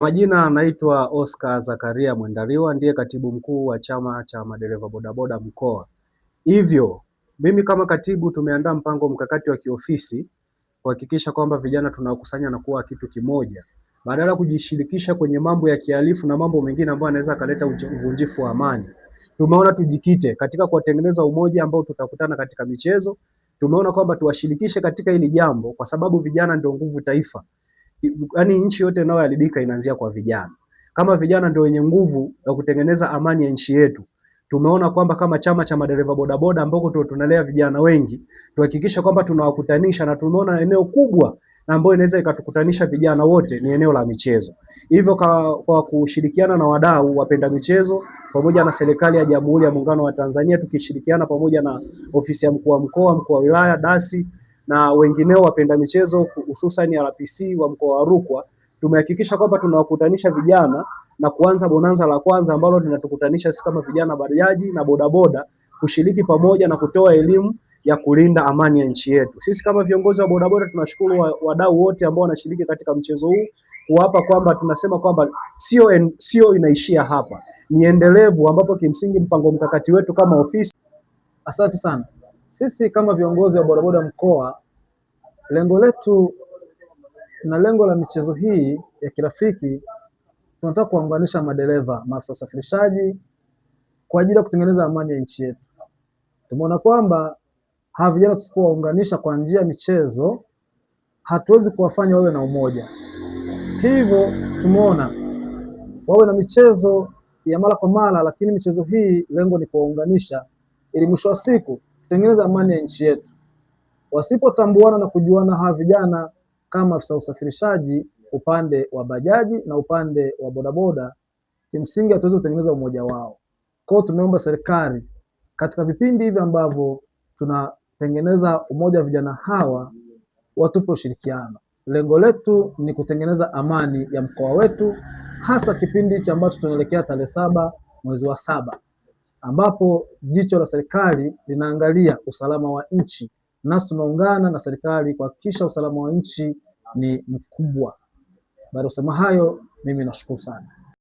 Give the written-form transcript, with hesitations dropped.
Majina anaitwa Oscar Zakaria Mwendaliwa, ndiye katibu mkuu wa chama cha madereva bodaboda mkoa. Hivyo mimi kama katibu tumeandaa mpango mkakati wa kiofisi kuhakikisha kwamba vijana tunakusanya na kuwa kitu kimoja, badala kujishirikisha kwenye mambo ya kihalifu na mambo mengine ambayo yanaweza kaleta uvunjifu wa amani. Tumeona tujikite katika kuwatengeneza umoja ambao tutakutana katika michezo. Tumeona kwamba tuwashirikishe katika hili jambo kwa sababu vijana ndio nguvu taifa. Yaani nchi yote inayoharibika inaanzia kwa vijana. Kama vijana ndio wenye nguvu ya kutengeneza amani ya nchi yetu, tumeona kwamba kama chama cha madereva bodaboda ambako tunalea vijana wengi, tuhakikisha kwamba tunawakutanisha, na tumeona eneo kubwa ambayo inaweza ikatukutanisha vijana wote ni eneo la michezo. Hivyo kwa kushirikiana na wadau wapenda michezo pamoja na serikali ya Jamhuri ya Muungano wa Tanzania, tukishirikiana pamoja na ofisi ya mkuu wa mkoa, mkuu wa wilaya, dasi na wengineo wapenda michezo hususan RPC wa mkoa wa Rukwa, tumehakikisha kwamba tunawakutanisha vijana na kuanza bonanza la kwanza ambalo linatukutanisha sisi kama vijana bajaji na bodaboda kushiriki pamoja na kutoa elimu ya kulinda amani ya nchi yetu. Sisi kama viongozi wa bodaboda tunashukuru wadau wote ambao wanashiriki katika mchezo huu, kuwapa kwamba tunasema kwamba sio inaishia hapa, ni endelevu, ambapo kimsingi mpango mkakati wetu kama ofisi. Asante sana. Sisi kama viongozi wa bodaboda mkoa, lengo letu na lengo la michezo hii ya kirafiki, tunataka kuunganisha madereva, maafisa usafirishaji kwa ajili ya kutengeneza amani ya nchi yetu. Tumeona kwamba hawa vijana tusipowaunganisha kwa njia ya michezo, hatuwezi kuwafanya wawe na umoja. Hivyo tumeona wawe na michezo ya mara kwa mara, lakini michezo hii lengo ni kuwaunganisha ili mwisho wa siku tutengeneze amani ya nchi yetu. Wasipotambuana na kujuana hawa vijana kama afisa usafirishaji upande wa bajaji na upande wa bodaboda, kimsingi hatuwezi kutengeneza umoja wao. Kwa hiyo tumeomba serikali katika vipindi hivi ambavyo tunatengeneza umoja wa vijana hawa, watupe ushirikiano. Lengo letu ni kutengeneza amani ya mkoa wetu, hasa kipindi hichi ambacho tunaelekea tarehe 7 mwezi wa 7, ambapo jicho la serikali linaangalia usalama wa nchi, nasi tunaungana na serikali kuhakikisha usalama wa nchi ni mkubwa. Baada ya kusema hayo, mimi nashukuru sana.